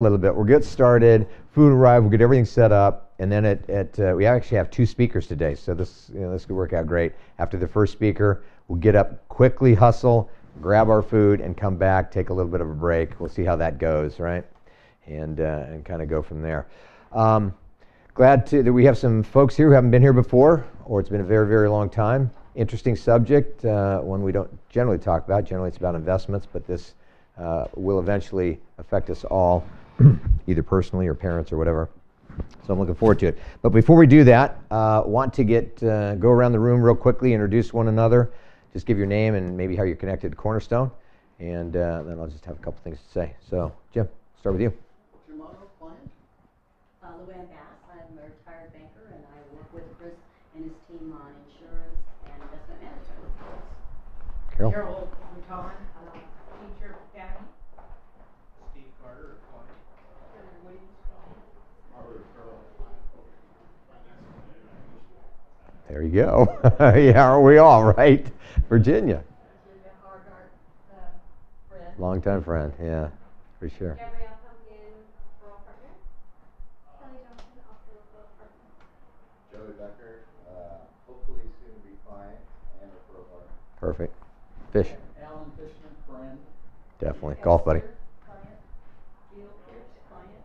a little bit. We'll get started. Food arrive. We'll get everything set up, and then we actually have two speakers today, so this could work out great. After the first speaker, we'll get up, quickly hustle, grab our food, and come back, take a little bit of a break. We'll see how that goes, right? And kind of go from there. Glad that we have some folks here who haven't been here before, or it's been a very, very long time. Interesting subject, one we don't generally talk about. Generally, it's about investments, but this will eventually affect us all, either personally or parents or whatever. So I'm looking forward to it. But before we do that, want to go around the room real quickly, introduce one another, just give your name and maybe how you're connected to Cornerstone, and then I'll just have a couple things to say. So, Jim, start with you. What's your motto, client? Luann Bass. I'm a retired banker, and I work with Chris and his team on insurance and investment management. Carol. Carol Mouton, teacher, academy. Steve Carter, client. Karen Williams, Robert Earl. There you go. Yeah, are we all right? Virginia. Virginia Hargard, friend. Longtime friend, yeah, for sure. Gabrielle Pumpkin, referral partner. Kelly Johnson, also a referral partner. Joey Becker, hopefully soon to be client and referral partner. Perfect. Fish. Alan Fishman, friend. Definitely. Golf buddy. Client. Jill Pierce, client.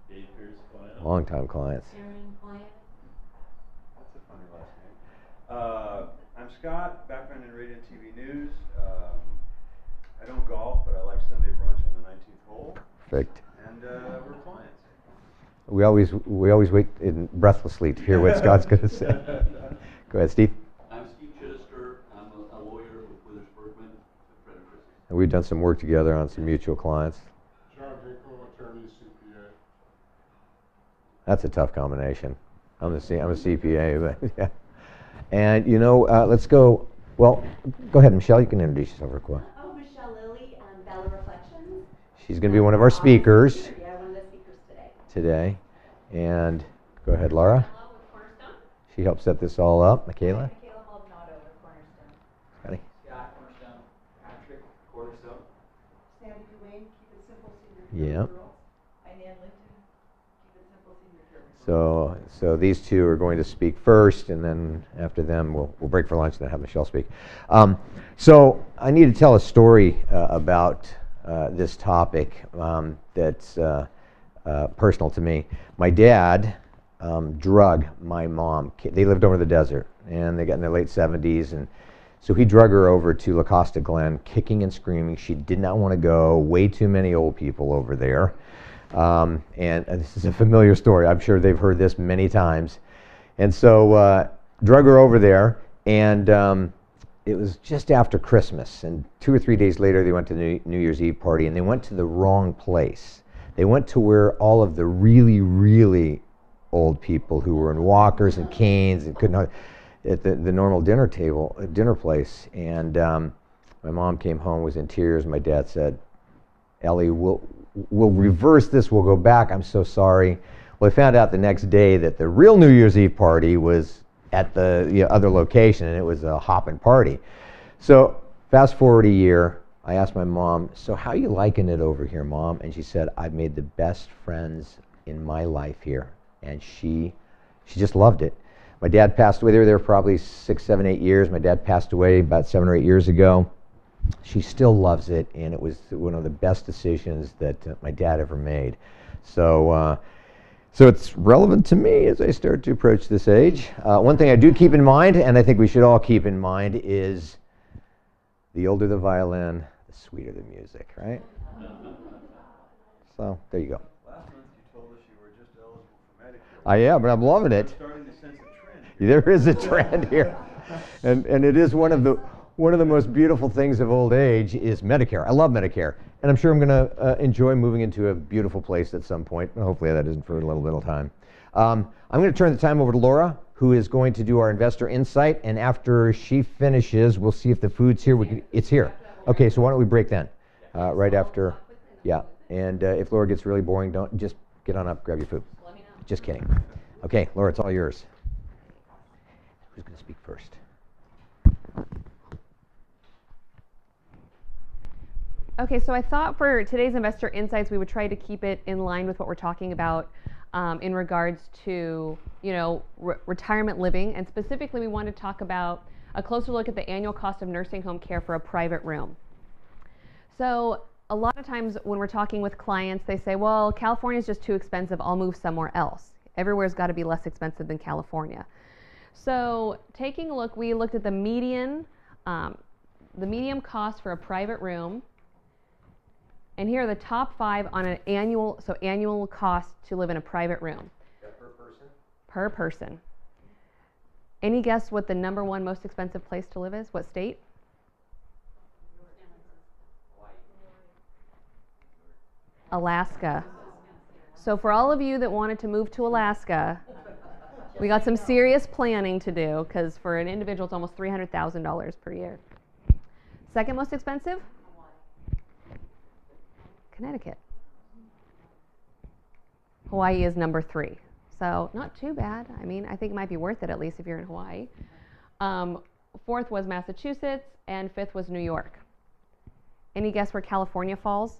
Dave Pierce, client. Longtime clients. Aaron, client. That's a funny last name. I'm Scott, background in radio and TV news. I don't golf, but I like Sunday brunch on the 19th hole. Perfect. And we're clients. We always wait breathlessly to hear what Scott's going to say. Go ahead, Steve. I'm Steve Chittister. I'm a lawyer with Withers Bergman, Fred and Christie. And we've done some work together on some mutual clients. John Dinkel, attorney, CPA. That's a tough combination. I'm a CPA, but yeah. And let's go. Well, go ahead, Michelle. You can introduce yourself real quick. Oh, Michelle Lilly, Bella Reflections. She's going to be one of our speakers Yeah, one of the speakers today. today. And go ahead, Laura. Hello with Cornerstone. She helped set this all up. Michaela. Michaela Maldonado with Cornerstone. Scotty. Scott Cornerstone. Patrick Cornerstone. Sandy Duane, keep it simple, senior Yep. girls. And Ann Linton, keep it simple, senior care. So these two are going to speak first, and then after them we'll break for lunch and then have Michelle speak. So I need to tell a story about this topic that's personal to me. My dad drug my mom. They lived over the desert, and they got in their late 70s, and so he drug her over to La Costa Glen, kicking and screaming. She did not want to go. Way too many old people over there. And this is a familiar story. I'm sure they've heard this many times. And so drug her over there, and it was just after Christmas. And 2 or 3 days later, they went to the New Year's Eve party, and they went to the wrong place. They went to where all of the really, really old people who were in walkers and canes and couldn't at the normal dinner place. And my mom came home, was in tears. My dad said, "Ellie, we'll reverse this. We'll go back. I'm so sorry." Well, I found out the next day that the real New Year's Eve party was at the other location, and it was a hopping party. So fast forward a year, I asked my mom, "So how you liking it over here, Mom?" And she said, "I've made the best friends in my life here." And she just loved it. My dad passed away. They were there probably 6, 7, 8 years. My dad passed away about 7 or 8 years ago. She still loves it, and it was one of the best decisions that my dad ever made. So it's relevant to me as I start to approach this age. One thing I do keep in mind, and I think we should all keep in mind, is the older the violin, the sweeter the music, right? So there you go. Last month you told us you were just eligible for Medicare. I am, but I'm loving it. I'm starting to sense a trend here. There is a trend here, and it is one of the most beautiful things of old age is Medicare. I love Medicare, and I'm sure I'm going to enjoy moving into a beautiful place at some point. Hopefully that isn't for a little time. I'm going to turn the time over to Laura, who is going to do our investor insight, and after she finishes, we'll see if the food's here. It's here. Okay, so why don't we break then? Right after, yeah. And if Laura gets really boring, don't just get on up, grab your food. Let me know. Just kidding. Okay, Laura, it's all yours. Who's going to speak first? Okay, so I thought for today's Investor Insights, we would try to keep it in line with what we're talking about in regards to, retirement living. And specifically, we want to talk about a closer look at the annual cost of nursing home care for a private room. So a lot of times when we're talking with clients, they say, well, California is just too expensive. I'll move somewhere else. Everywhere's got to be less expensive than California. So taking a look, we looked at the median cost for a private room. And here are the top 5 on an annual cost to live in a private room. Yeah, per person? Per person. Any guess what the number 1 most expensive place to live is? What state? Alaska. So for all of you that wanted to move to Alaska, we got some serious planning to do, because for an individual it's almost $300,000 per year. Second most expensive? Connecticut. Hawaii is number 3. So not too bad. I mean, I think it might be worth it, at least if you're in Hawaii. 4th was Massachusetts, and 5th was New York. Any guess where California falls?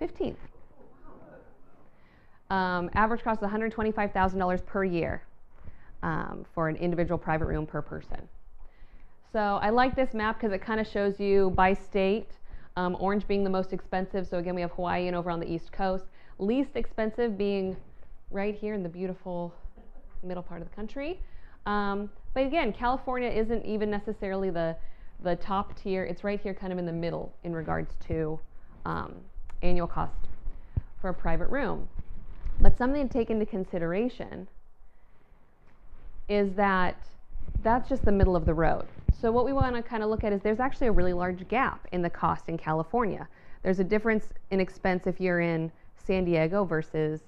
15th. Average cost is $125,000 per year for an individual private room per person. So I like this map because it kind of shows you by state, orange being the most expensive. So again, we have Hawaii and over on the East Coast. Least expensive being right here in the beautiful middle part of the country. But again, California isn't even necessarily the top tier. It's right here kind of in the middle in regards to annual cost for a private room. But something to take into consideration is that that's just the middle of the road. So what we want to kind of look at is there's actually a really large gap in the cost in California. There's a difference in expense if you're in San Diego versus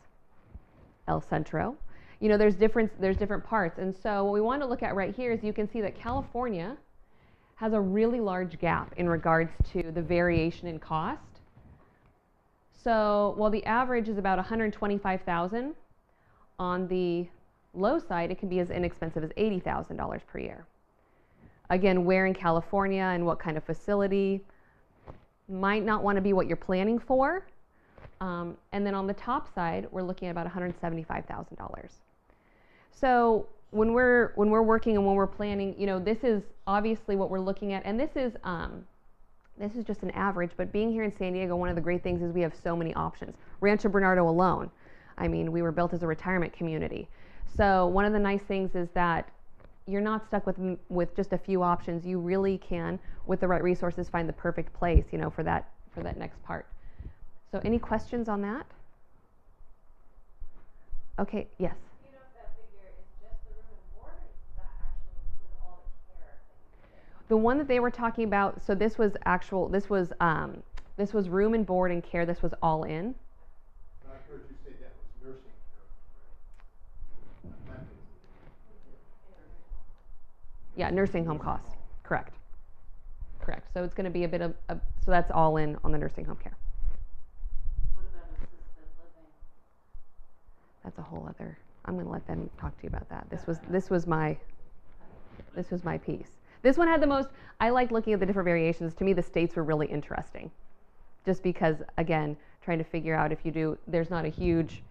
El Centro. There's different parts. And so what we want to look at right here is you can see that California has a really large gap in regards to the variation in cost. So while the average is about $125,000, on the low side, it can be as inexpensive as $80,000 per year. Again, where in California and what kind of facility might not want to be what you're planning for. And then on the top side, we're looking at about $175,000. So when we're working and when we're planning, this is obviously what we're looking at, and this is just an average. But being here in San Diego, one of the great things is we have so many options. Rancho Bernardo alone, I mean, we were built as a retirement community. So one of the nice things is that you're not stuck with just a few options. You really can, with the right resources, find the perfect place, for that next part. So any questions on that? Okay, yes. Do you know if that figure is just the room and board, or does that actually include all the care that you get? The one that they were talking about, so this was room and board and care. This was all in. I heard you say that was nursing care, right? Yeah, nursing home costs. Correct. So it's going to be a bit of, so that's all in on the nursing home care. What about assisted living? That's a whole other, I'm going to let them talk to you about that. This was my piece. This one had the most, I like looking at the different variations. To me, the states were really interesting. Just because, again, trying to figure out if you do, there's not a huge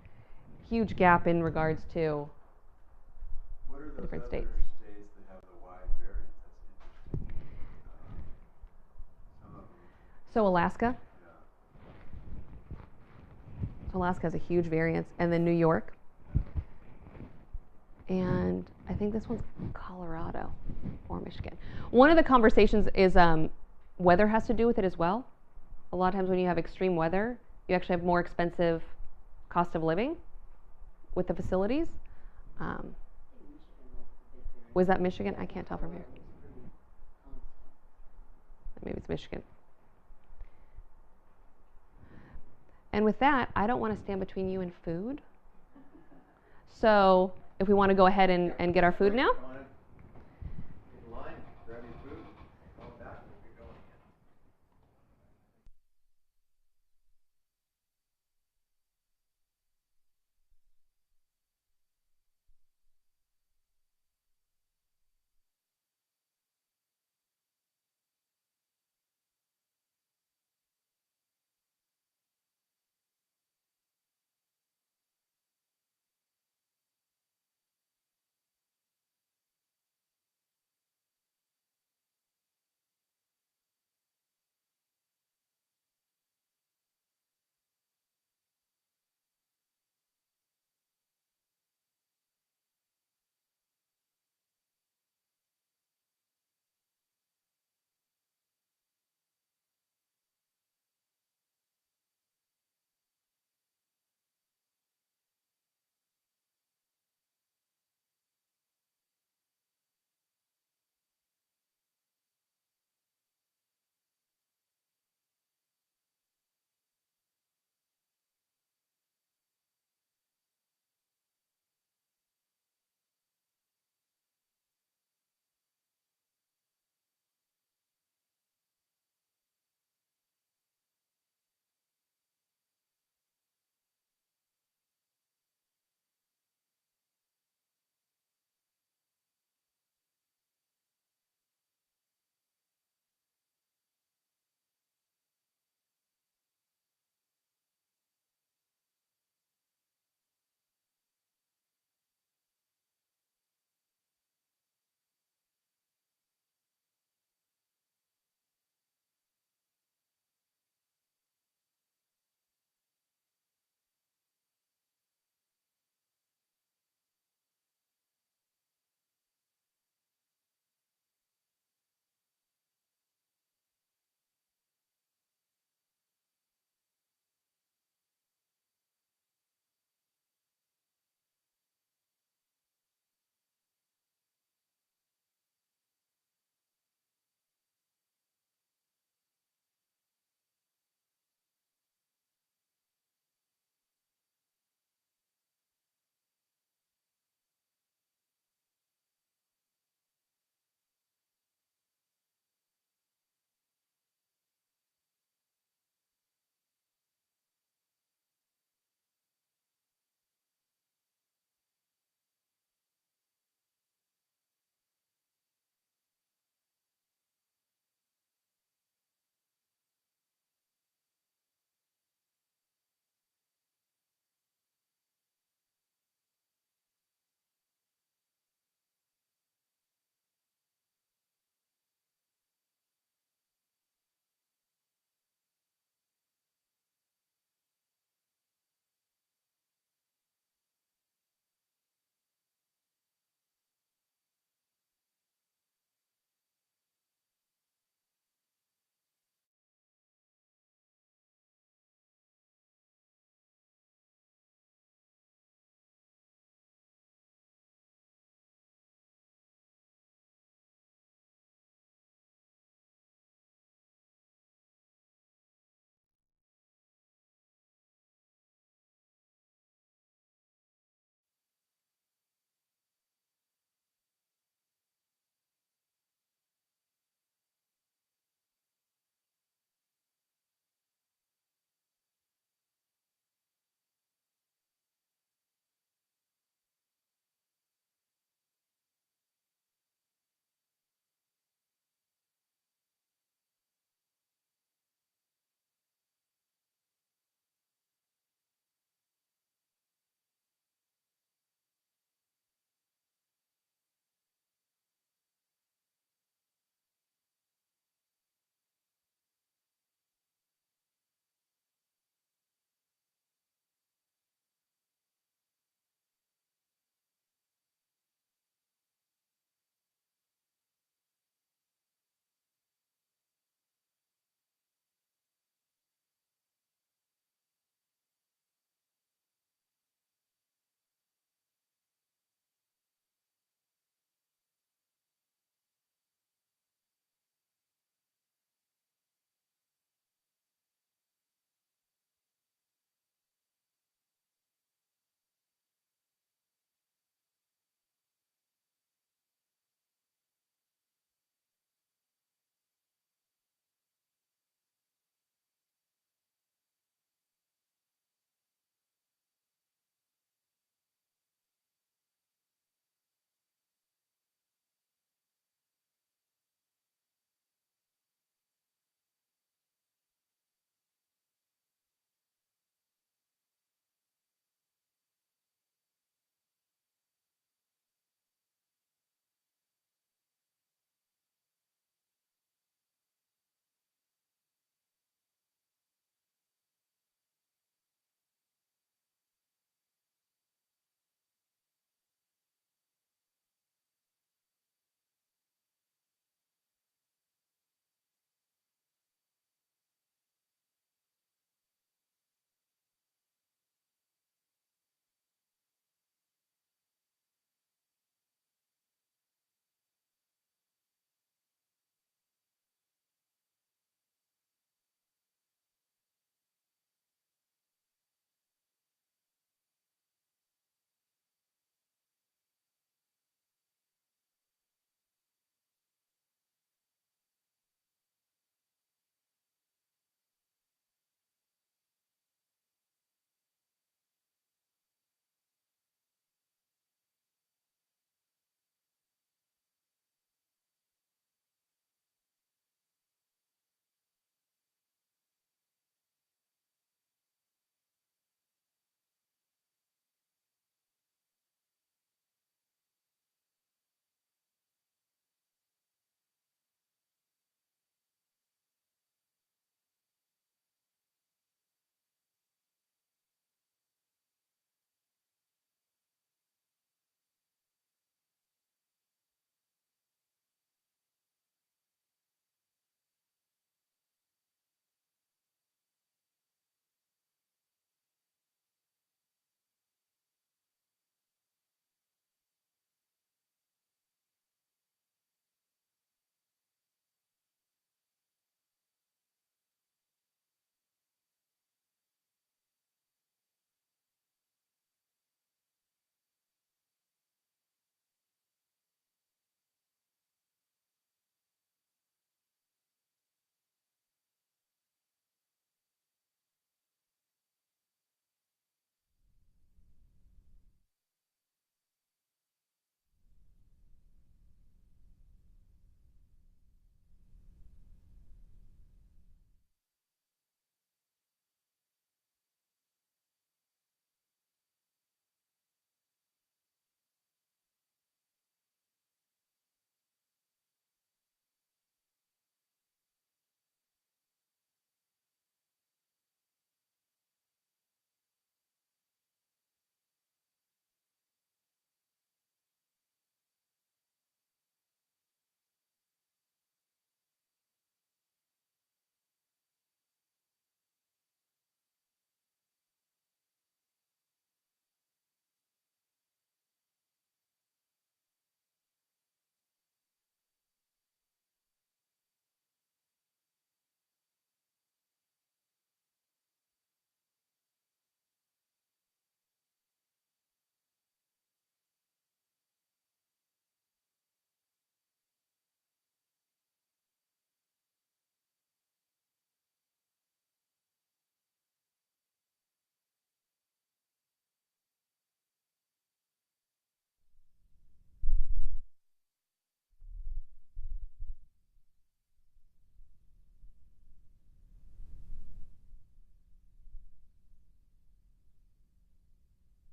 gap in regards to What are those different other states. states that have the wide variance? That's interesting. Some of them. So Alaska. Yeah. So Alaska has a huge variance. And then New York. And I think this one's Colorado or Michigan. One of the conversations is weather has to do with it as well. A lot of times when you have extreme weather, you actually have more expensive cost of living with the facilities. Was that Michigan? I can't tell from here. Maybe it's Michigan. And with that, I don't want to stand between you and food. So if we want to go ahead and get our food now.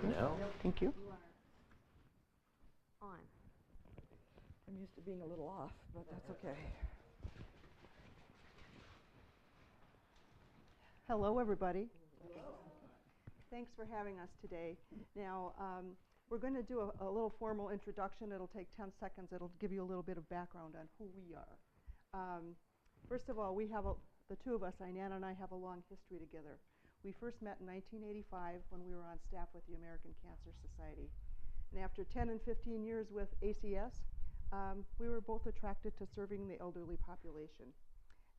on now. Thank you. You are on. I'm used to being a little off, but that's okay. Hello, everybody. Hello. Thanks for having us today. Now, we're going to do a little formal introduction. It'll take 10 seconds. It'll give you a little bit of background on who we are. First of all, the two of us, Inanna and I, have a long history together. We first met in 1985 when we were on staff with the American Cancer Society. And after 10 and 15 years with ACS, we were both attracted to serving the elderly population.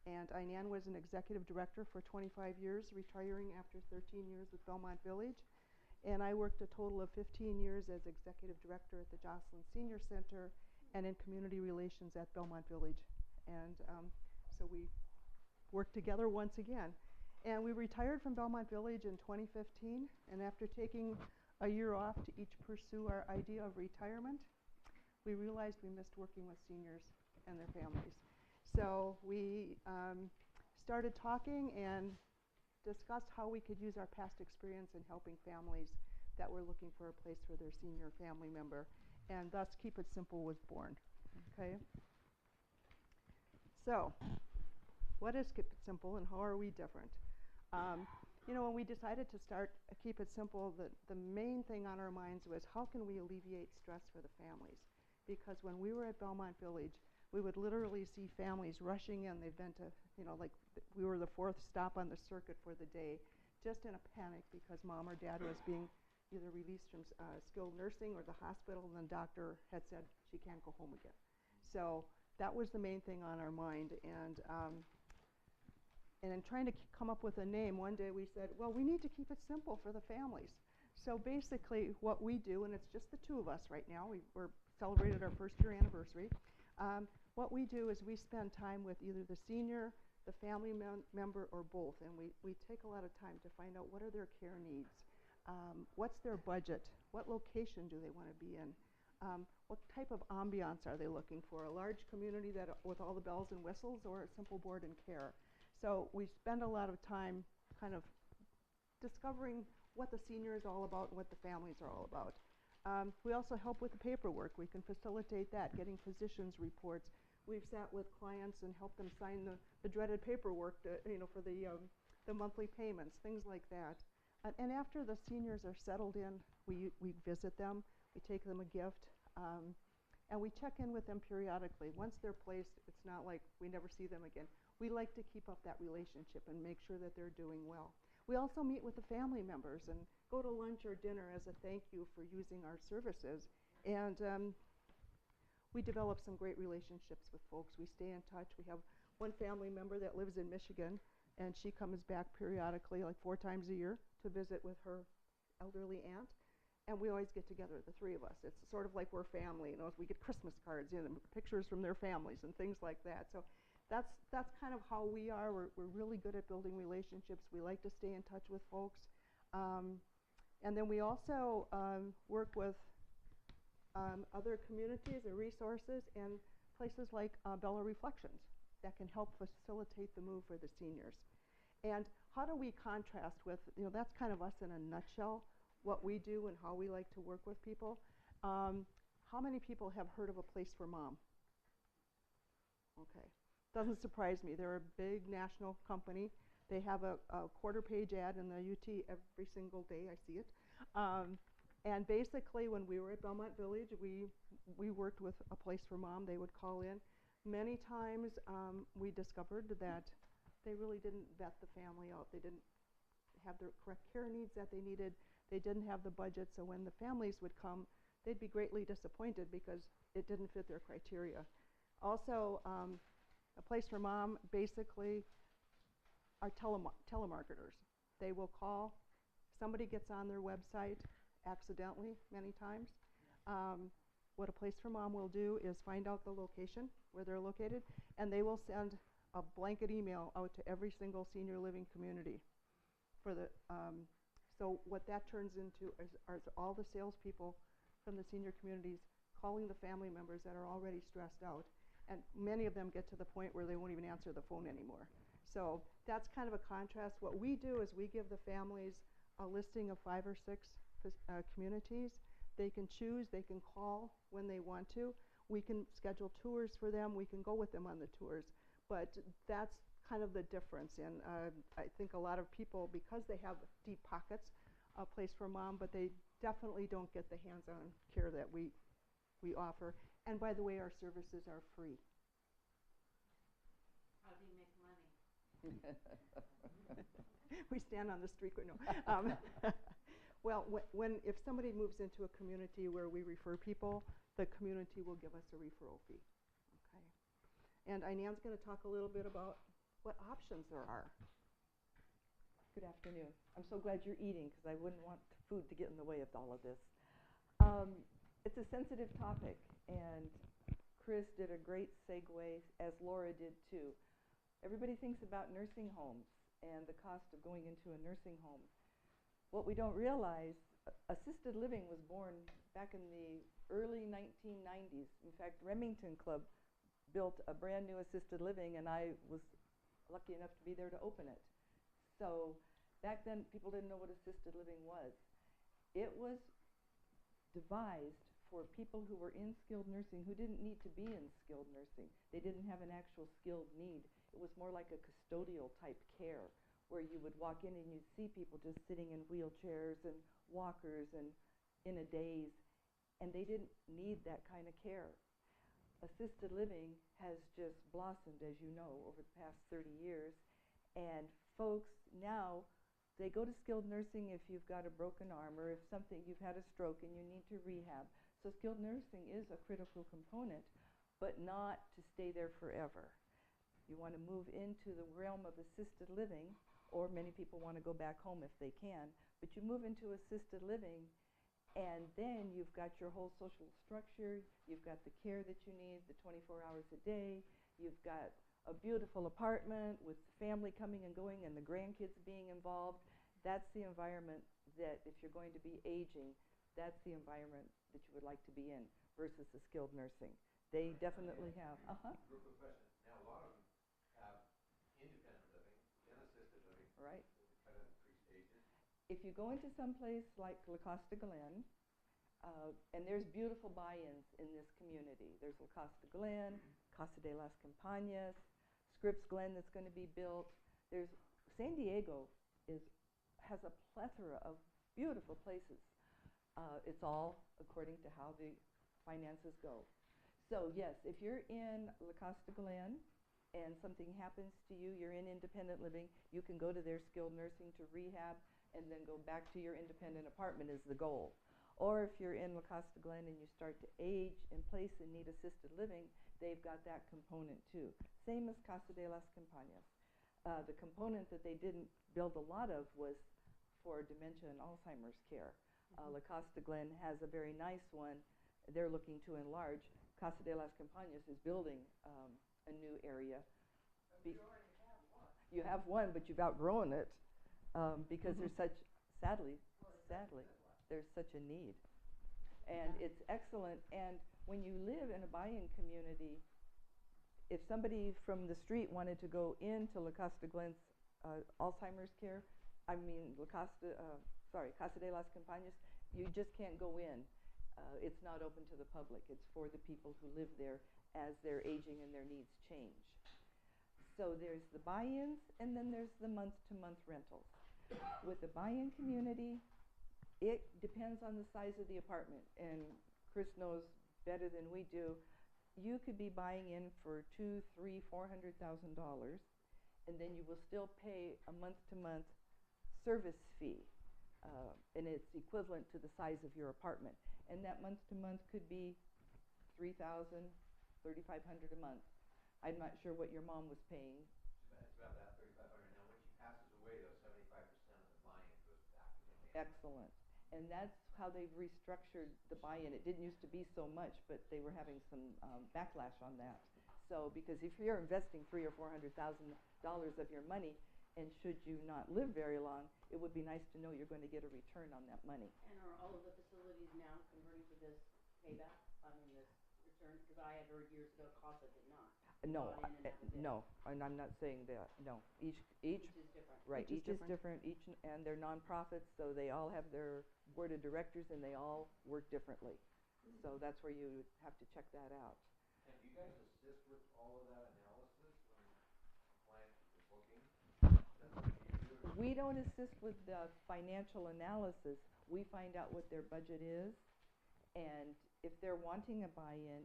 And Inanna was an executive director for 25 years, retiring after 13 years with Belmont Village. And I worked a total of 15 years as executive director at the Jocelyn Senior Center and in community relations at Belmont Village. And so we worked together once again. And we retired from Belmont Village in 2015. And after taking a year off to each pursue our idea of retirement, we realized we missed working with seniors and their families. So we started talking and discussed how we could use our past experience in helping families that were looking for a place for their senior family member. And thus, Keep It Simple was born. Okay? So, what is Keep It Simple and how are we different? When we decided to start Keep It Simple, the main thing on our minds was how can we alleviate stress for the families? Because when we were at Belmont Village, we would literally see families rushing in. They've been to, we were the fourth stop on the circuit for the day, just in a panic because mom or dad was being either released from skilled nursing or the hospital, and the doctor had said she can't go home again. So that was the main thing on our mind. And in trying to come up with a name, one day we said, well, we need to keep it simple for the families. So basically what we do, and it's just the two of us right now, we're celebrated our first year anniversary. What we do is we spend time with either the senior, the family member, or both, and we take a lot of time to find out what are their care needs, what's their budget, what location do they want to be in, what type of ambiance are they looking for, a large community with all the bells and whistles, or a simple board and care. So we spend a lot of time kind of discovering what the senior is all about and what the families are all about. We also help with the paperwork. We can facilitate that, getting physicians' reports. We've sat with clients and helped them sign the dreaded paperwork for the monthly payments, things like that. And after the seniors are settled in, we visit them, we take them a gift, and we check in with them periodically. Once they're placed, it's not like we never see them again. We like to keep up that relationship and make sure that they're doing well. We also meet with the family members and go to lunch or dinner as a thank you for using our services. And we develop some great relationships with folks. We stay in touch. We have one family member that lives in Michigan, and she comes back periodically, like 4 times a year, to visit with her elderly aunt. And we always get together, the three of us. It's sort of like we're family. We get Christmas cards, pictures from their families and things like that. So that's kind of how we are. We're really good at building relationships. We like to stay in touch with folks. And then we also work with other communities and resources and places like Bella Reflections that can help facilitate the move for the seniors. And how do we contrast with, that's kind of us in a nutshell, what we do and how we like to work with people. How many people have heard of A Place for Mom? Okay. Doesn't surprise me. They're a big national company. They have a quarter-page ad in the UT every single day. I see it. And basically, when we were at Belmont Village, we worked with A Place for Mom. They would call in. Many times, we discovered that they really didn't vet the family out. They didn't have the correct care needs that they needed. They didn't have the budget, so when the families would come, they'd be greatly disappointed because it didn't fit their criteria. Also, A Place for Mom basically are telemarketers. They will call. Somebody gets on their website accidentally many times. What A Place for Mom will do is find out the location where they're located, and they will send a blanket email out to every single senior living community. So what that turns into are all the salespeople from the senior communities calling the family members that are already stressed out. And many of them get to the point where they won't even answer the phone anymore. So that's kind of a contrast. What we do is we give the families a listing of 5 or 6 communities. They can choose, they can call when they want to. We can schedule tours for them, we can go with them on the tours. But that's kind of the difference. And I think a lot of people, because they have deep pockets, a place for mom, but they definitely don't get the hands-on care that we offer. And by the way, our services are free. How do you make money? We stand on the street corner. Well, if somebody moves into a community where we refer people, the community will give us a referral fee. Okay. And Inan's going to talk a little bit about what options there are. Good afternoon. I'm so glad you're eating because I wouldn't want food to get in the way of all of this. It's a sensitive topic, and Chris did a great segue, as Laura did too. Everybody thinks about nursing homes and the cost of going into a nursing home. What we don't realize, assisted living was born back in the early 1990s. In fact, Remington Club built a brand new assisted living, and I was lucky enough to be there to open it. So back then, people didn't know what assisted living was. It was devised for people who were in skilled nursing who didn't need to be in skilled nursing. They didn't have an actual skilled need. It was more like a custodial type care where you would walk in and you'd see people just sitting in wheelchairs and walkers and in a daze, and they didn't need that kind of care. Assisted living has just blossomed, as you know, over the past 30 years, and folks now, they go to skilled nursing if you've got a broken arm or if you've had a stroke and you need to rehab. So skilled nursing is a critical component, but not to stay there forever. You want to move into the realm of assisted living, or many people want to go back home if they can, but you move into assisted living, and then you've got your whole social structure, you've got the care that you need, the 24 hours a day, you've got a beautiful apartment with family coming and going and the grandkids being involved. That's the environment that, if you're going to be aging, that's the environment that you would like to be in versus the skilled nursing. They definitely have. Real quick question. Now, a lot of them have independent living and assisted living. Right. Kind of in 3 stages. If you go into some place like La Costa Glen, and there's beautiful buy-ins in this community. There's La Costa Glen, Casa de las Campañas, Scripps Glen that's going to be built. There's San Diego has a plethora of beautiful places. It's all according to how the finances go. So yes, if you're in La Costa Glen and something happens to you, you're in independent living, you can go to their skilled nursing to rehab and then go back to your independent apartment is the goal. Or if you're in La Costa Glen and you start to age in place and need assisted living, they've got that component too. Same as Casa de las Campañas. The component that they didn't build a lot of was for dementia and Alzheimer's care. La Costa Glen has a very nice one. They're looking to enlarge. Casa de las Campañas is building a new area. You already have one. You have one, but you've outgrown it because there's such, sadly, there's such a need. And it's excellent. And when you live in a buy-in community, if somebody from the street wanted to go into La Costa Glen's Alzheimer's care, Casa de las Campañas, you just can't go in. It's not open to the public. It's for the people who live there as they're aging and their needs change. So there's the buy-ins, and then there's the month-to-month rentals. With the buy-in community, it depends on the size of the apartment, and Chris knows better than we do. You could be buying in for $200,000, $300,000, $400,000, and then you will still pay a month-to-month service fee, and it's equivalent to the size of your apartment. And that month-to-month could be $3,000, $3,500 a month. I'm not sure what your mom was paying. It's about that, $3,500. Now, when she passes away, though, 75% of the buy-in goes back to the family. Excellent. And that's how they've restructured the buy-in. It didn't used to be so much, but they were having some backlash on that. So, because if you're investing $300,000 or $400,000 of your money, and should you not live very long, it would be nice to know you're going to get a return on that money. And are all of the facilities now converting to this payback? This return? Because I had heard years ago CASA did not. No, brought in and that was it? no, and I'm not saying that, no. Each, Each is different. right, Each is each is different, and they're nonprofits, so they all have their board of directors and they all work differently. So that's where you have to check that out. And do you guys assist with all of that analysis when a client is looking? That's what you do? We don't assist with the financial analysis. We find out what their budget is, and if they're wanting a buy-in,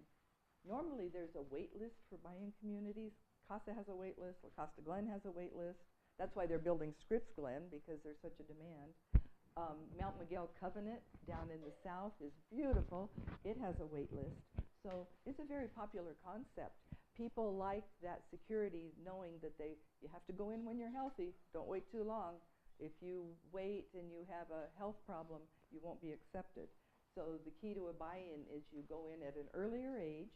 normally there's a wait list for buy-in communities. CASA has a wait list, La Costa Glen has a wait list. That's why they're building Scripps Glen, because there's such a demand. Mount Miguel Covenant down in the south is beautiful. It has a wait list. So it's a very popular concept. People like that security, knowing that you have to go in when you're healthy. Don't wait too long. If you wait and you have a health problem, you won't be accepted. So the key to a buy-in is you go in at an earlier age,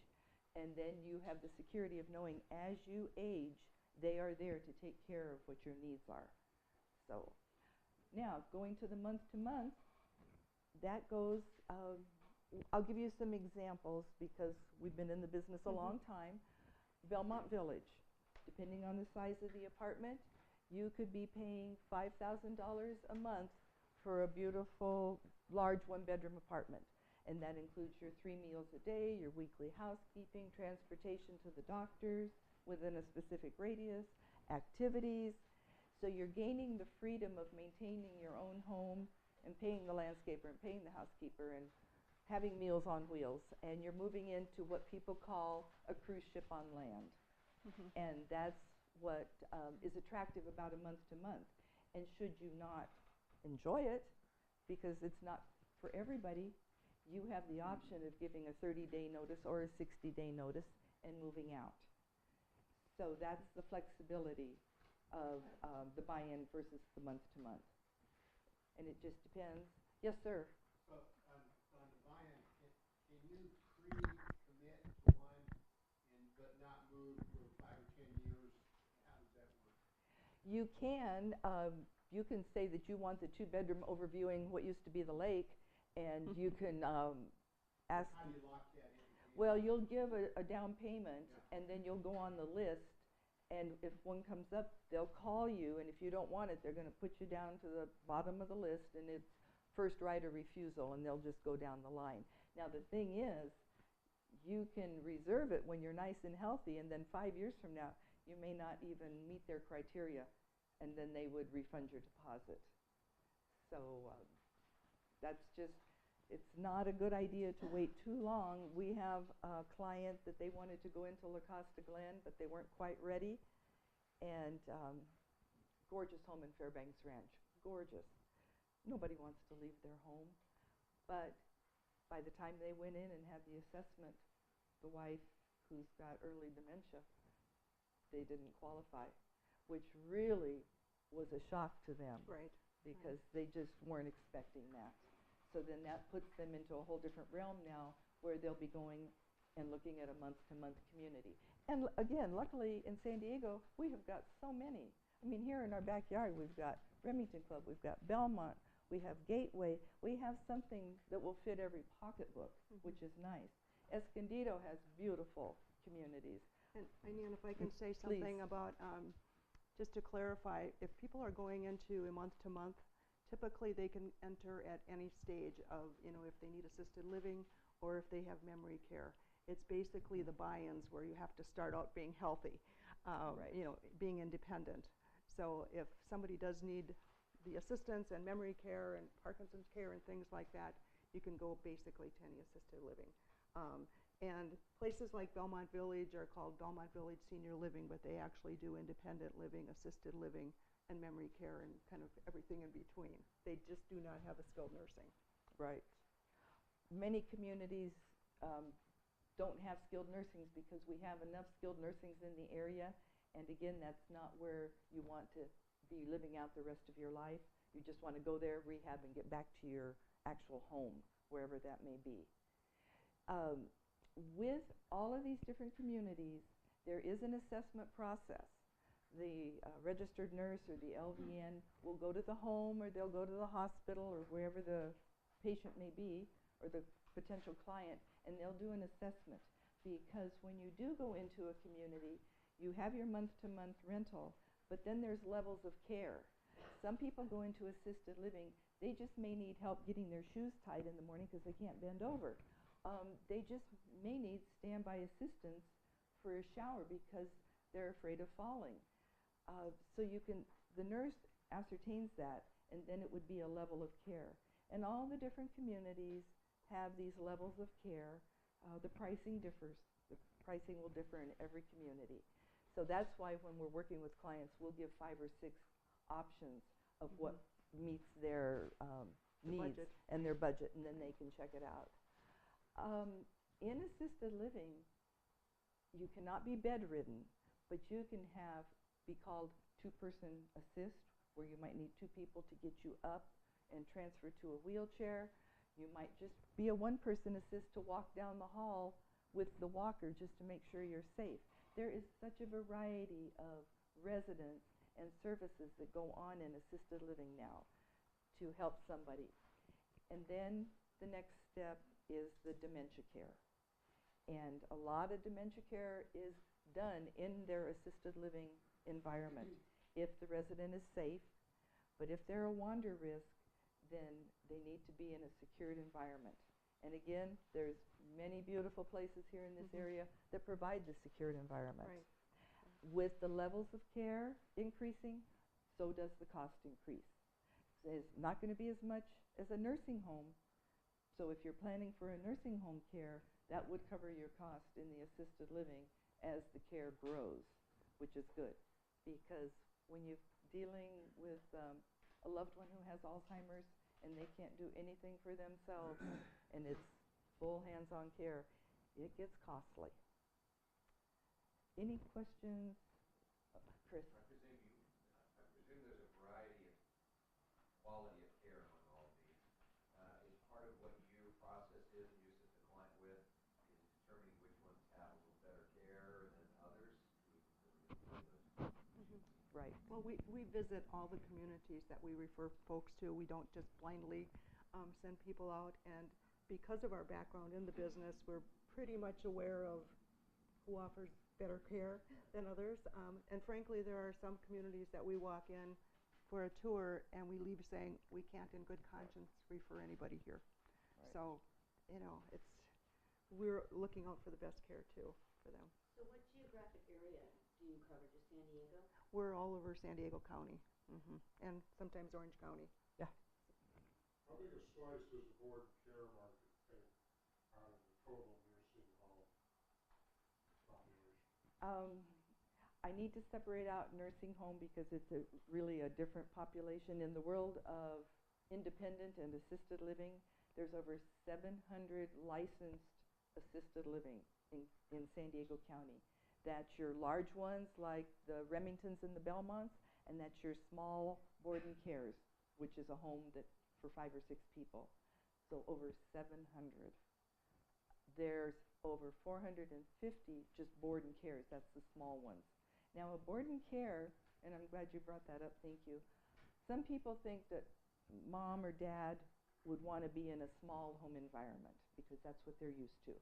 and then you have the security of knowing as you age, they are there to take care of what your needs are. So now, going to the month-to-month, that goes, I'll give you some examples because we've been in the business a long time. Belmont Village, depending on the size of the apartment, you could be paying $5,000 a month for a beautiful, large one-bedroom apartment. And that includes your 3 meals a day, your weekly housekeeping, transportation to the doctors within a specific radius, activities. So you're gaining the freedom of maintaining your own home and paying the landscaper and paying the housekeeper and having meals on wheels. And you're moving into what people call a cruise ship on land. And that's what is attractive about a month-to-month. And should you not enjoy it, because it's not for everybody, you have the option of giving a 30-day notice or a 60-day notice and moving out. So that's the flexibility of the buy-in versus the month-to-month. And it just depends. Yes, sir? So on the buy-in, can you pre-commit to one but not move for 5 or 10 years? How does that work? You can. You can say that you want the 2-bedroom overviewing what used to be the lake, and you can ask. How do you lock that in? Well, you'll give a down payment, and then you'll go on the list. And if one comes up, they'll call you, and if you don't want it, they're going to put you down to the bottom of the list, and it's first right or refusal, and they'll just go down the line. Now, the thing is, you can reserve it when you're nice and healthy, and then 5 years from now, you may not even meet their criteria, and then they would refund your deposit. So that's just, it's not a good idea to wait too long. We have a client that they wanted to go into La Costa Glen, but they weren't quite ready. And gorgeous home in Fairbanks Ranch, gorgeous. Nobody wants to leave their home. But by the time they went in and had the assessment, the wife, who's got early dementia, they didn't qualify, which really was a shock to them. Right. Because they just weren't expecting that. So then that puts them into a whole different realm now where they'll be going and looking at a month-to-month community. And again, luckily in San Diego, we have got so many. I mean, here in our backyard, we've got Remington Club, we've got Belmont, we have Gateway. We have something that will fit every pocketbook, which is nice. Escondido has beautiful communities. And Nan, if I can say something about, just to clarify, if people are going into a month-to-month, typically they can enter at any stage of, if they need assisted living or if they have memory care. It's basically the buy-ins where you have to start out being healthy, being independent. So if somebody does need the assistance and memory care and Parkinson's care and things like that, you can go basically to any assisted living. And places like Belmont Village are called Belmont Village Senior Living, but they actually do independent living, assisted living, and memory care and kind of everything in between. They just do not have a skilled nursing. Right. Many communities don't have skilled nursings because we have enough skilled nursings in the area. And again, that's not where you want to be living out the rest of your life. You just want to go there, rehab, and get back to your actual home, wherever that may be. With all of these different communities, there is an assessment process. The registered nurse or the LVN will go to the home, or they'll go to the hospital, or wherever the patient may be, or the potential client, and they'll do an assessment. because when you do go into a community, you have your month-to-month rental, but then there's levels of care. Some people go into assisted living, they just may need help getting their shoes tied in the morning because they can't bend over. They just may need standby assistance for a shower because they're afraid of falling. So the nurse ascertains that, and then it would be a level of care. And all the different communities have these levels of care. The pricing differs. The pricing will differ in every community. So that's why when we're working with clients, we'll give 5 or 6 options of what meets their needs and their budget, and then they can check it out. In assisted living, you cannot be bedridden, but you can be called 2-person assist, where you might need 2 people to get you up and transfer to a wheelchair. You might just be a 1-person assist to walk down the hall with the walker just to make sure you're safe. There is such a variety of residents and services that go on in assisted living now to help somebody. And then the next step is the dementia care. And a lot of dementia care is done in their assisted living environment if the resident is safe. But if they're a wander risk, then they need to be in a secured environment. And again, there's many beautiful places here in this area that provide the secured environment. Right. With the levels of care increasing, so does the cost increase. It's not going to be as much as a nursing home. So if you're planning for a nursing home care, that would cover your cost in the assisted living as the care grows, which is good. Because when you're dealing with a loved one who has Alzheimer's and they can't do anything for themselves and it's full hands-on care, it gets costly. Any questions? Chris? I presume there's a variety of quality of care among all of these. Is part of what your process is and you sit the client with is determining which ones have a little better care than others? Right. Well, we visit all the communities that we refer folks to. We don't just blindly send people out. And because of our background in the business, we're pretty much aware of who offers better care than others. And frankly, there are some communities that we walk in for a tour and we leave saying we can't in good conscience refer anybody here. Right. So, we're looking out for the best care too for them. So what geographic area do you cover? Just San Diego? We're all over San Diego County, and sometimes Orange County. Yeah. How big a slice does the board and care market take out of the total nursing home population? I need to separate out nursing home because it's really a different population. In the world of independent and assisted living, there's over 700 licensed assisted living in San Diego County. That's your large ones like the Remingtons and the Belmonts, and that's your small board and cares, which is a home for 5 or 6 people. So over 700. There's over 450 just board and cares. That's the small ones. Now a board and care, and I'm glad you brought that up, thank you. Some people think that mom or dad would want to be in a small home environment because that's what they're used to.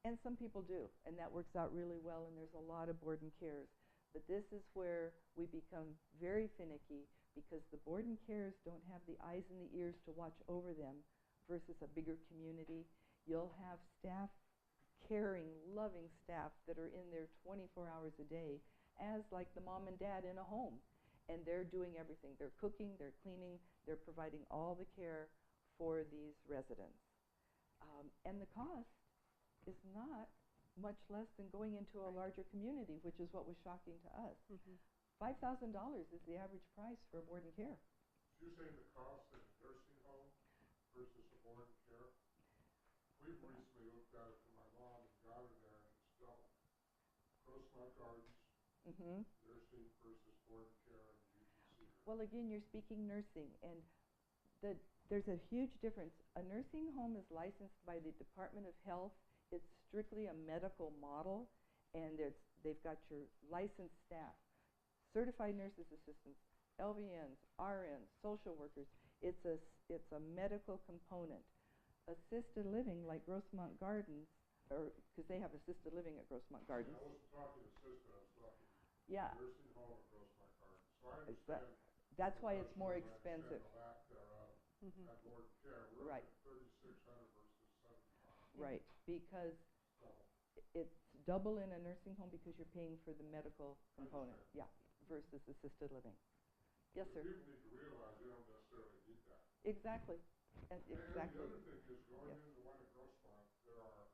And some people do, and that works out really well, and there's a lot of board and cares. But this is where we become very finicky because the board and cares don't have the eyes and the ears to watch over them versus a bigger community. You'll have staff, caring, loving staff that are in there 24 hours a day as like the mom and dad in a home. And they're doing everything. They're cooking, they're cleaning, they're providing all the care for these residents. And the cost is not much less than going into a larger community, which is what was shocking to us. $5,000 is the average price for board and care. So you're saying the cost in a nursing home versus a board and care? We've recently looked at it for my mom and got her there, and it's double. Grossmont Gardens, nursing versus board and care and UGC. Well, again, you're speaking nursing, and there's a huge difference. A nursing home is licensed by the Department of Health. It's strictly a medical model, and they've got your licensed staff, certified nurses assistants, LVNs, RNs, social workers. It's a medical component. Assisted living, like Grossmont Gardens, or, because they have assisted living at Grossmont Gardens. I wasn't talking assisted, I was talking Yeah. nursing home at Grossmont Gardens. So I Is that- understand. That's why it's more I understand expensive. the lack thereof Mhm. at board care. We're Right. at 3,600 versus 75. Right, because Double. it's double in a nursing home because you're paying for the medical component, yeah, versus assisted living. Yes, sir. People need to realize they don't necessarily need that. Exactly. And the Exactly. other thing is, going Yes. into one at Grossmont, there are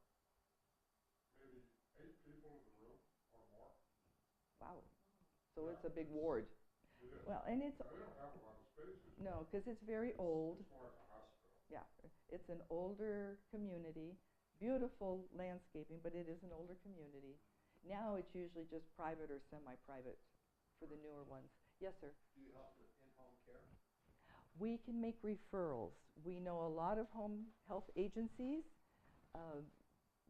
maybe 8 people in the room or more. Wow. So Yeah, it's a big ward. It is. Well, and it's, Now, they don't have a lot of spaces. no, because it's very old. It's more like a hospital. Yeah, it's an older community, beautiful landscaping, but it is an older community. Now it's usually just private or semi-private for the newer ones. Yes, sir. Do you help with in-home care? We can make referrals. We know a lot of home health agencies.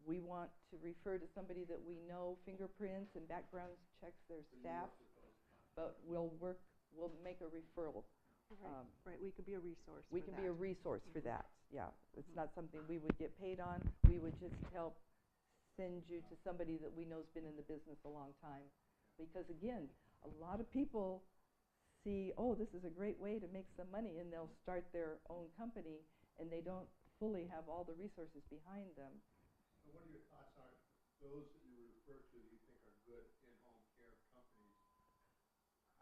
We want to refer to somebody that we know, fingerprints and background checks their So you staff, work with those? but we'll make a referral. Right, right, we could be a resource for We that. can be a resource for that, yeah. It's not something we would get paid on. We would just help send you to somebody that we know's been in the business a long time. Because again, a lot of people see, oh, this is a great way to make some money, and they'll start their own company, and they don't fully have all the resources behind them. So what are your thoughts on those that you refer to that you think are good in-home care companies?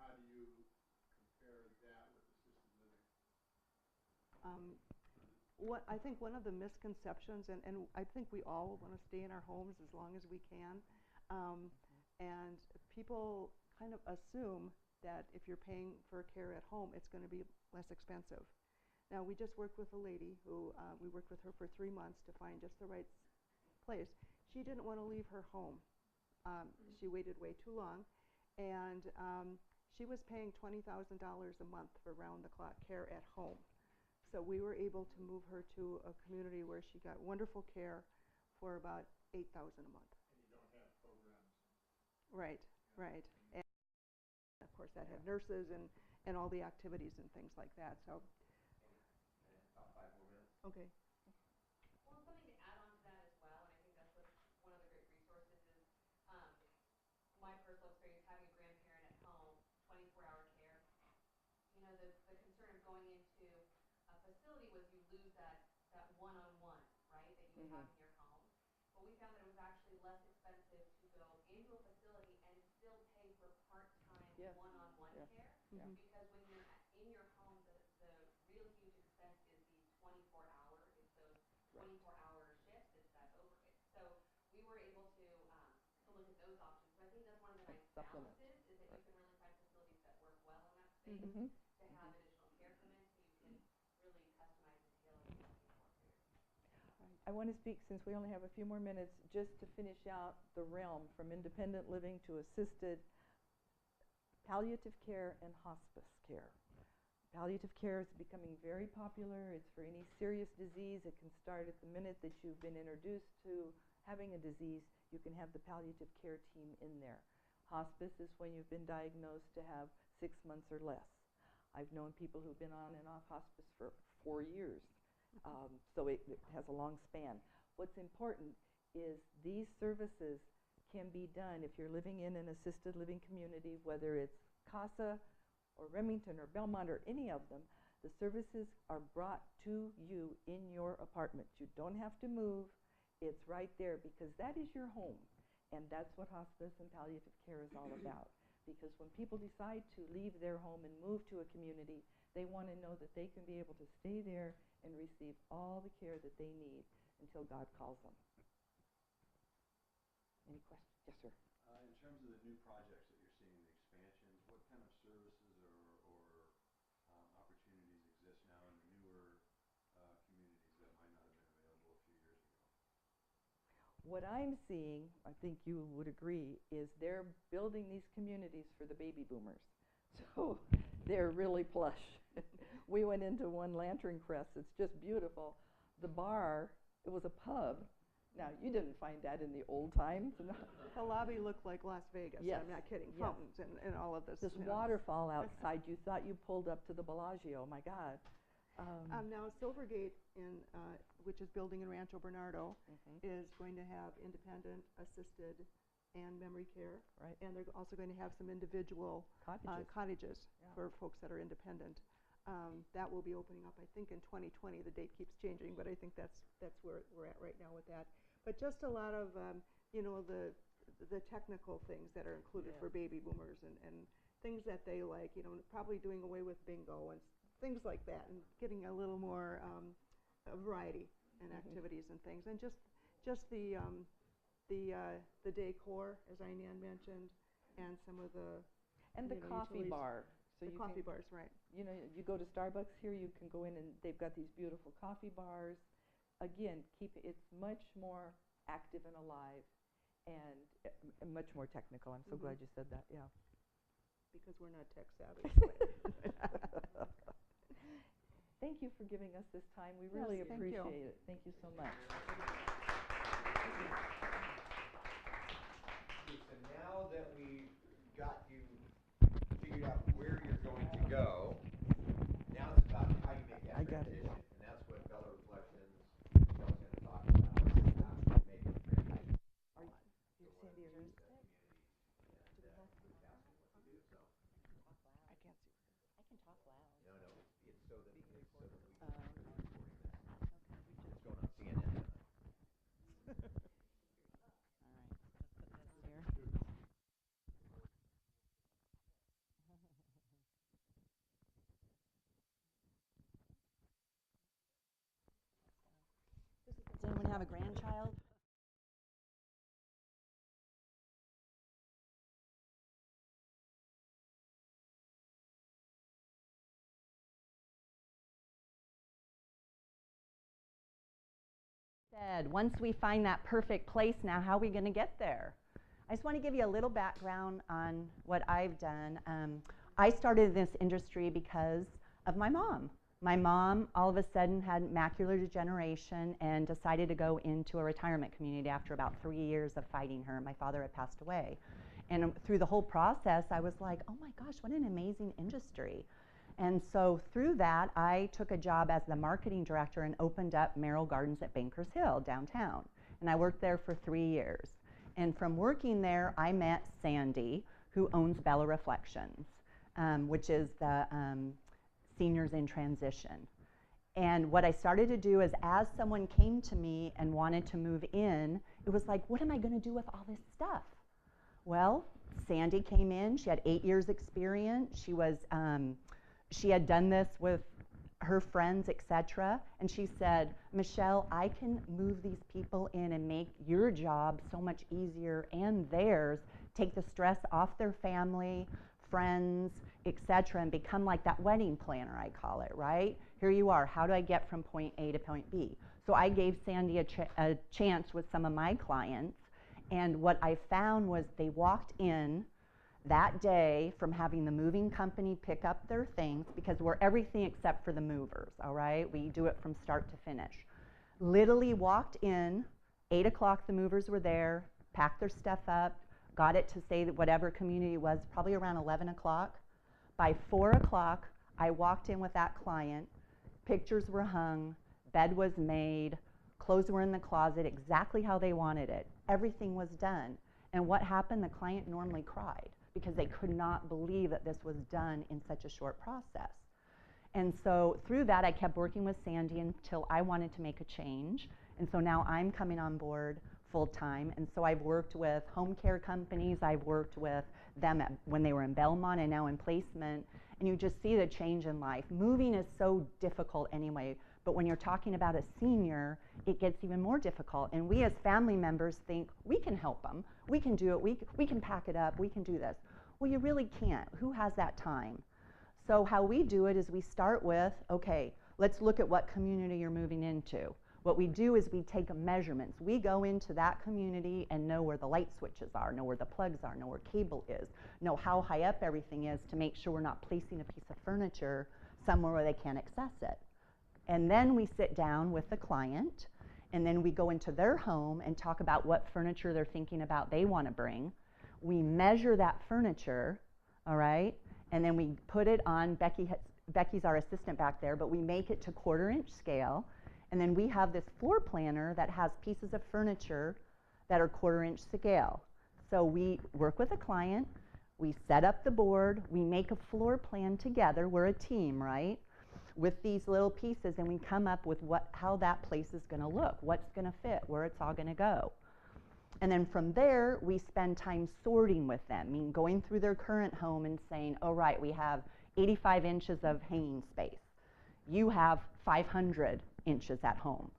How do you compare that with assisted living? I think one of the misconceptions, and I think we all want to stay in our homes as long as we can, and people kind of assume that if you're paying for care at home, it's going to be less expensive. Now, we just worked with a lady who, we worked with her for 3 months to find just the right place. She didn't want to leave her home. She waited way too long, and she was paying $20,000 a month for round-the-clock care at home. So we were able to move her to a community where she got wonderful care for about $8,000 a month. And you don't have programs. Right, right. And of course, that had nurses and all the activities and things like that. So. About 5 more minutes. Okay. Well, and something to add on to that as well, and I think that's what one of the great resources is, my personal experience having a grandparent at home, 24-hour care. You know, the concern of going into a facility was you lose that one-on-one, right, that you would have in your home. But we found that it was actually less expensive to go into a facility and still pay for part-time one-on-one care. Mhm. Because when you're in your home, the real huge expense is the 24-hour, it's those 24-hour shifts, it's that overhead. So we were able to look at those options. So I think that's one of the nice balances, is that you can really find facilities that work well in that space to have additional care come in, so you can really customize and tailor what you're looking for your I want to speak, since we only have a few more minutes, just to finish out the realm from independent living to assisted palliative care and hospice care. Palliative care is becoming very popular. It's for any serious disease. It can start at the minute that you've been introduced to having a disease. You can have the palliative care team in there. Hospice is when you've been diagnosed to have 6 months or less. I've known people who've been on and off hospice for 4 years. So it has a long span. What's important is these services can be done if you're living in an assisted living community, whether it's CASA or Remington or Belmont or any of them. The services are brought to you in your apartment. You don't have to move. It's right there, because that is your home. And that's what hospice and palliative care is all about. Because when people decide to leave their home and move to a community, they want to know that they can be able to stay there and receive all the care that they need until God calls them. Any questions? Yes, sir. In terms of the new projects that you're seeing, the expansions, what kind of services or opportunities exist now in the newer communities that might not have been available a few years ago? What I'm seeing, I think you would agree, is they're building these communities for the baby boomers. So they're really plush. We went into one, Lantern Crest. It's just beautiful. The bar, it was a pub. Now, you didn't find that in the old times. The lobby looked like Las Vegas. Yes. I'm not kidding. Yes. Fountains and all of this. This you know. waterfall outside, you thought you pulled up to the Bellagio. My God. Now, Silvergate, which is building in Rancho Bernardo, is going to have independent, assisted, and memory care. Right. And they're also going to have some individual cottages for folks that are independent. That will be opening up, I think, in 2020. The date keeps changing, but I think that's where we're at right now with that. But just a lot of, the technical things that are included for baby boomers and things that they like, probably doing away with bingo and things like that, and getting a little more variety in activities and things, and just the decor, as Inann mentioned, and some of the coffee utilities. bar. So the coffee bars, right? You go to Starbucks here, you can go in and they've got these beautiful coffee bars. Again, it's much more active and alive, and much more technical. I'm so glad you said that. Yeah. Because we're not tech savvy. Thank you for giving us this time. We really appreciate it. Thank you so much. So now that we've got you figured out where you're going to go, now it's about how you make that transition. And that's what Bella Reflections Michelle's going to talk about. How you make the transition. You're Sandy, are you? I can talk loud. No, it's so that we can recording this. It's going on CNN tonight. All right, let's put this here. Does anyone have a grandchild? Once we find that perfect place, now how are we going to get there? I just want to give you a little background on what I've done. I started in this industry because of my mom. My mom all of a sudden had macular degeneration and decided to go into a retirement community after about 3 years of fighting her. My father had passed away. And through the whole process, I was like, oh my gosh, what an amazing industry. And so through that, I took a job as the marketing director and opened up Merrill Gardens at Bankers Hill downtown. And I worked there for 3 years. And from working there, I met Sandy, who owns Bella Reflections, which is the seniors in transition. And what I started to do is, as someone came to me and wanted to move in, it was like, what am I going to do with all this stuff? Well, Sandy came in. She had 8 years experience. She had done this with her friends, etc. And she said, Michelle, I can move these people in and make your job so much easier and theirs, take the stress off their family, friends, etc., and become like that wedding planner, I call it, right? Here you are. How do I get from point A to point B? So I gave Sandy a chance with some of my clients, and what I found was they walked in that day from having the moving company pick up their things, because we're everything except for the movers, all right? We do it from start to finish. Literally walked in, 8 o'clock the movers were there, packed their stuff up, got it to say that whatever community it was, probably around 11 o'clock. By 4 o'clock, I walked in with that client, pictures were hung, bed was made, clothes were in the closet exactly how they wanted it. Everything was done. And what happened? The client normally cried, because they could not believe that this was done in such a short process. And so through that, I kept working with Sandy until I wanted to make a change. And so now I'm coming on board full time. And so I've worked with home care companies. I've worked with them when they were in Belmont and now in placement. And you just see the change in life. Moving is so difficult anyway. But when you're talking about a senior, it gets even more difficult. And we as family members think, we can help them. We can do it. We can pack it up. We can do this. Well, you really can't. Who has that time? So how we do it is we start with, okay, let's look at what community you're moving into. What we do is we take measurements. We go into that community and know where the light switches are, know where the plugs are, know where cable is, know how high up everything is to make sure we're not placing a piece of furniture somewhere where they can't access it. And then we sit down with the client, and then we go into their home and talk about what furniture they're thinking about they want to bring. We measure that furniture, all right, and then we put it on. Becky's our assistant back there, but we make it to 1/4 inch scale. And then we have this floor planner that has pieces of furniture that are 1/4 inch scale. So we work with a client, we set up the board, we make a floor plan together, we're a team, right? With these little pieces, and we come up with how that place is gonna look, what's gonna fit, where it's all gonna go. And then from there, we spend time sorting with them, I mean, going through their current home and saying, oh, right, we have 85 inches of hanging space. You have 500 inches at home.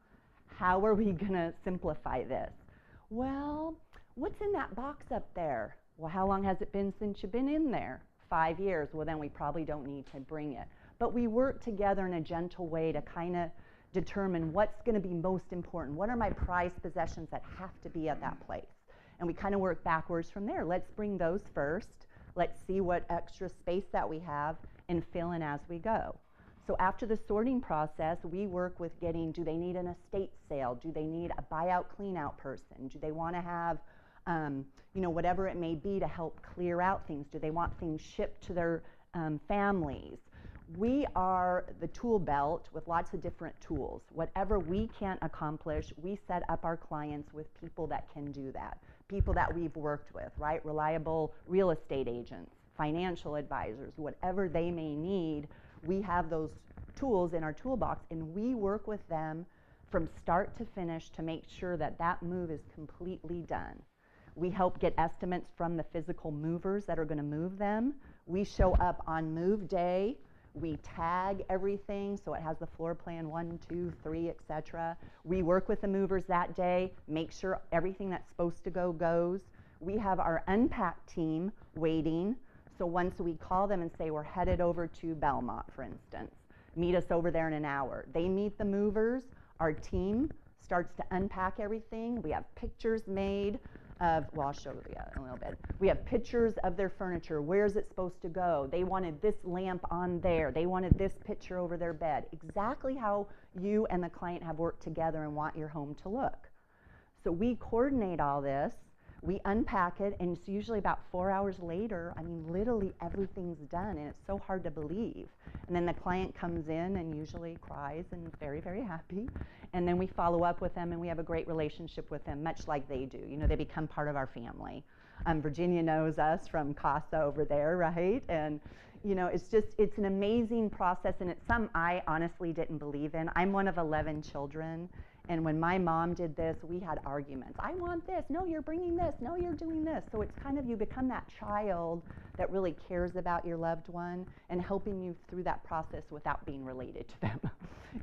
How are we gonna simplify this? Well, what's in that box up there? Well, how long has it been since you've been in there? 5 years. Well, then we probably don't need to bring it. But we work together in a gentle way to kind of determine what's going to be most important. What are my prized possessions that have to be at that place? And we kind of work backwards from there. Let's bring those first. Let's see what extra space that we have and fill in as we go. So after the sorting process, we work with getting, do they need an estate sale? Do they need a buyout clean out person? Do they want to have, you know, whatever it may be to help clear out things? Do they want things shipped to their families? We are the tool belt with lots of different tools. Whatever we can't accomplish, we set up our clients with people that can do that. People that we've worked with, right? Reliable real estate agents, financial advisors, whatever they may need, we have those tools in our toolbox, and we work with them from start to finish to make sure that that move is completely done. We help get estimates from the physical movers that are going to move them. We show up on move day. We tag everything so it has the floor plan 1, 2, 3, etc. We work with the movers that day, make sure everything that's supposed to go goes. We have our unpack team waiting. So once we call them and say we're headed over to Belmont, for instance, meet us over there in an hour. They meet the movers. Our team starts to unpack everything. We have pictures made of, well, I'll show you in a little bit. We have pictures of their furniture. Where's it supposed to go? They wanted this lamp on there. They wanted this picture over their bed. Exactly how you and the client have worked together and want your home to look. So we coordinate all this. We unpack it, and it's usually about 4 hours later. I mean, literally everything's done, and it's so hard to believe. And then the client comes in and usually cries and is very, very happy. And then we follow up with them, and we have a great relationship with them, much like they do. You know, they become part of our family. Virginia knows us from CASA over there, right? And, you know, it's an amazing process, and it's something I honestly didn't believe in. I'm one of 11 children. And when my mom did this, we had arguments. I want this. No, you're bringing this. No, you're doing this. So it's kind of, you become that child that really cares about your loved one and helping you through that process without being related to them.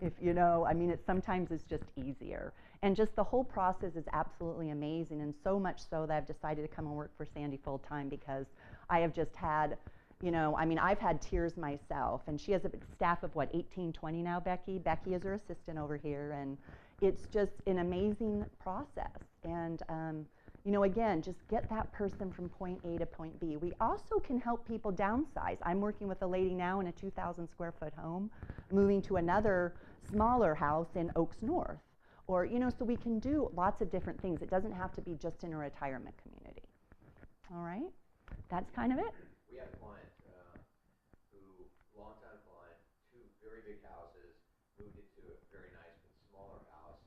If you know, I mean, sometimes it's just easier. And just the whole process is absolutely amazing, and so much so that I've decided to come and work for Sandy full time, because I have just had, you know, I mean, I've had tears myself. And she has a staff of what, 18, 20 now, Becky? Becky is her assistant over here, and it's just an amazing process. And, you know, again, just get that person from point A to point B. We also can help people downsize. I'm working with a lady now in a 2,000 square foot home, moving to another smaller house in Oaks North. Or, you know, so we can do lots of different things. It doesn't have to be just in a retirement community. All right? That's kind of it. We had a client who, longtime client, 2 very big houses, moved into a very nice but smaller house.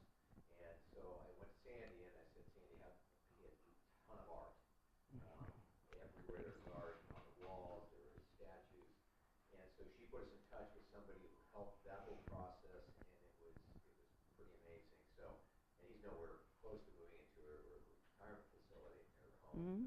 And so I went to Sandy and I said, Sandy, he has a ton of art. Everywhere there's art on the walls, there were statues. And so she put us in touch with somebody who helped that whole process, and it was pretty amazing. So, and he's nowhere close to moving into a retirement facility or home. Mm-hmm.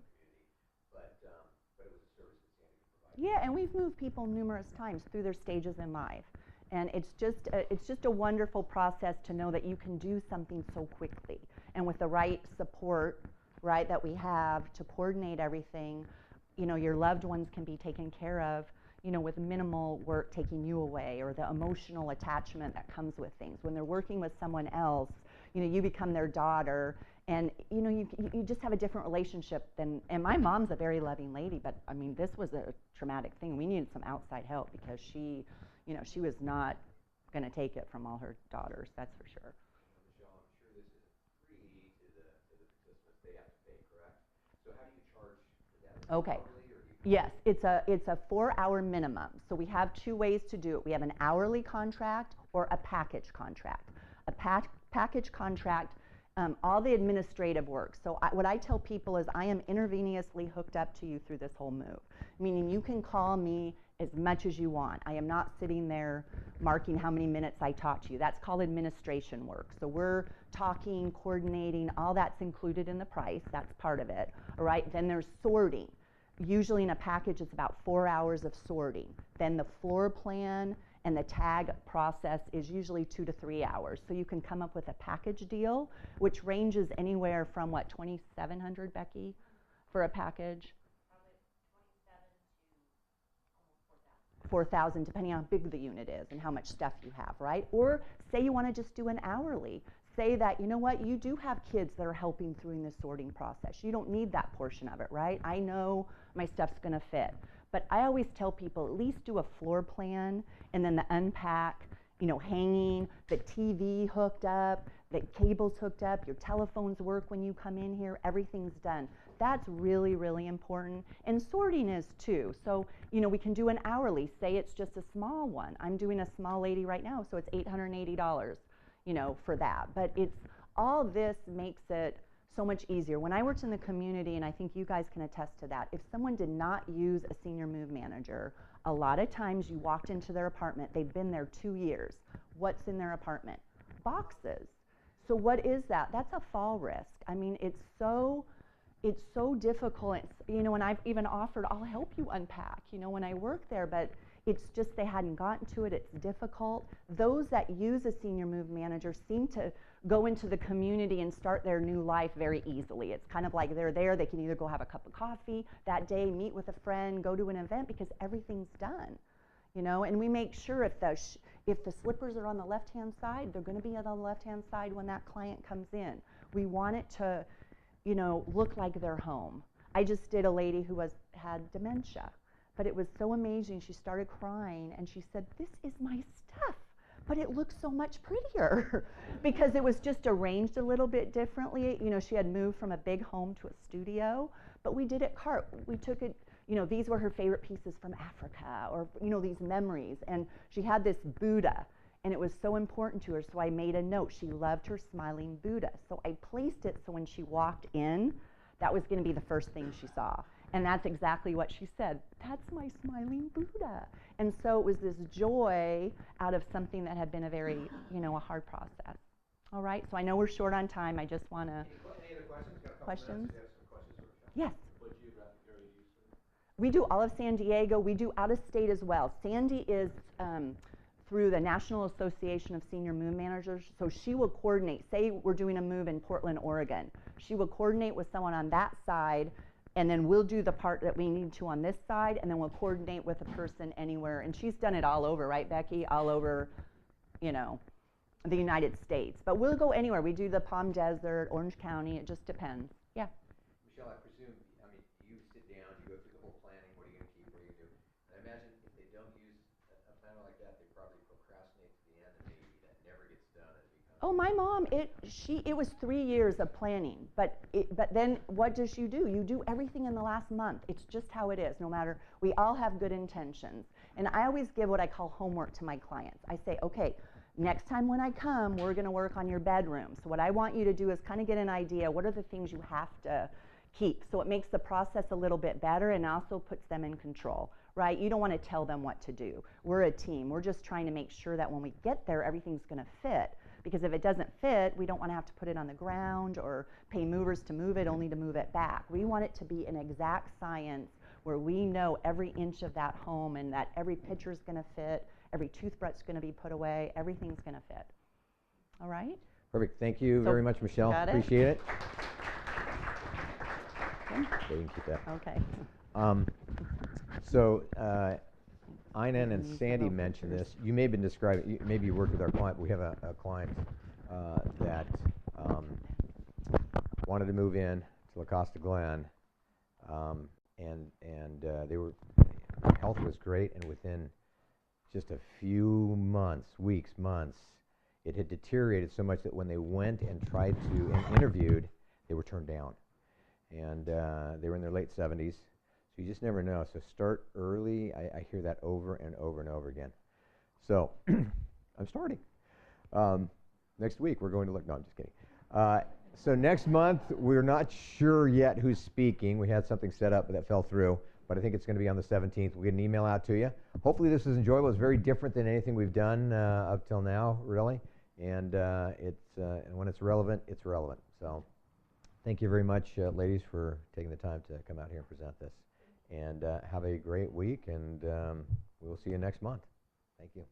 But it was a service that Sandy could provide. Yeah, and we've moved people numerous times through their stages in life. And it's just a wonderful process to know that you can do something so quickly. And with the right support, right, that we have to coordinate everything, you know, your loved ones can be taken care of, you know, with minimal work taking you away, or the emotional attachment that comes with things. When they're working with someone else, you know, you become their daughter, and, you know, you just have a different relationship than, and my mom's a very loving lady, but, I mean, this was a traumatic thing. We needed some outside help because she, you know, she was not going to take it from all her daughters, that's for sure. Michelle, I'm sure this isn't free to the participants. They have to pay, correct? So how do you charge for that? Okay. Hourly, or do you Yes, it's a 4-hour minimum. So we have two ways to do it. We have an hourly contract or a package contract. A package contract, all the administrative work. So what I tell people is I am intravenously hooked up to you through this whole move, meaning you can call me as much as you want. I am not sitting there marking how many minutes I talk to you. That's called administration work. So we're talking, coordinating, all that's included in the price. That's part of it. All right, then there's sorting. Usually in a package, it's about 4 hours of sorting. Then the floor plan and the tag process is usually 2 to 3 hours. So you can come up with a package deal, which ranges anywhere from what, $2,700, Becky, for a package? Probably 27 to almost 4,000. 4,000, depending on how big the unit is and how much stuff you have, right? Or say you want to just do an hourly. Say that, you know what, you do have kids that are helping through the sorting process. You don't need that portion of it, right? I know my stuff's going to fit. But I always tell people, at least do a floor plan and then the unpack, you know, hanging, the TV hooked up, the cables hooked up, your telephones work when you come in here, everything's done. That's really, really important. And sorting is too. So, you know, we can do an hourly. Say it's just a small one. I'm doing a small lady right now, so it's $880, you know, for that. But it's all this makes it so much easier. When I worked in the community, and I think you guys can attest to that, if someone did not use a senior move manager, a lot of times you walked into their apartment, they've been there 2 years. What's in their apartment? Boxes. So what is that? That's a fall risk. I mean, it's so difficult. It's, you know, and I've even offered, I'll help you unpack, you know, when I work there, but it's just they hadn't gotten to it. It's difficult. Those that use a senior move manager seem to go into the community and start their new life very easily. It's kind of like they're there. They can either go have a cup of coffee that day, meet with a friend, go to an event, because everything's done, you know. And we make sure if the slippers are on the left-hand side, they're going to be on the left-hand side when that client comes in. We want it to, you know, look like they're home. I just did a lady who had dementia. But it was so amazing. She started crying and she said, "This is my stuff, but it looks so much prettier," because it was just arranged a little bit differently. You know, she had moved from a big home to a studio, but we did it we took it, you know, these were her favorite pieces from Africa, or, you know, these memories. And she had this Buddha, and it was so important to her, so I made a note. She loved her smiling Buddha. So I placed it so when she walked in, that was going to be the first thing she saw. And that's exactly what she said. "That's my smiling Buddha." And so it was this joy out of something that had been a very, you know, a hard process. All right, so I know we're short on time. I just want to... Any other questions? Got a couple Questions? minutes. Do you have some questions for Michelle? Yes. What geographic area do you serve? We do all of San Diego. We do out of state as well. Sandy is through the National Association of Senior Move Managers. So she will coordinate. Say we're doing a move in Portland, Oregon. She will coordinate with someone on that side, and then we'll do the part that we need to on this side, and then we'll coordinate with a person anywhere. And she's done it all over, right, Becky? All over, you know, the United States. But we'll go anywhere. We do the Palm Desert, Orange County. It just depends. Yeah. Michelle, I presume, I mean, you sit down, you go through the whole planning, what are you going to keep, what are you going to do? And I imagine if they don't use a planner like that, they probably procrastinate to the end, and maybe that never gets done. And it becomes... Oh, my mom, it was 3 years of planning, but then what does she do? You do everything in the last month. It's just how it is, no matter, we all have good intentions. And I always give what I call homework to my clients. I say, okay, next time when I come, we're going to work on your bedroom. So what I want you to do is kind of get an idea, what are the things you have to keep? So it makes the process a little bit better and also puts them in control, right? You don't want to tell them what to do. We're a team. We're just trying to make sure that when we get there, everything's going to fit. Because if it doesn't fit, we don't want to have to put it on the ground or pay movers to move it, only to move it back. We want it to be an exact science where we know every inch of that home and that every picture's going to fit, every toothbrush's going to be put away, everything's going to fit. All right? Perfect. Thank you very much, Michelle. Got it? Appreciate it. Okay. Okay, you can keep that. Okay. So, Einan and Sandy mentioned this. You may have been describing, maybe you worked with our client. We have a client that wanted to move in to La Costa Glen, and they were, health was great, and within just a few months, weeks, months, it had deteriorated so much that when they went and tried to and interviewed, they were turned down. And they were in their late 70s. So you just never know. So start early. I hear that over and over and over again. So I'm starting. Next week we're going to look. No, I'm just kidding. So next month we're not sure yet who's speaking. We had something set up, but that fell through. But I think it's going to be on the 17th. We'll get an email out to you. Hopefully this is enjoyable. It's very different than anything we've done up till now, really. And and when it's relevant, it's relevant. So thank you very much, ladies, for taking the time to come out here and present this. And have a great week, and we will see you next month. Thank you.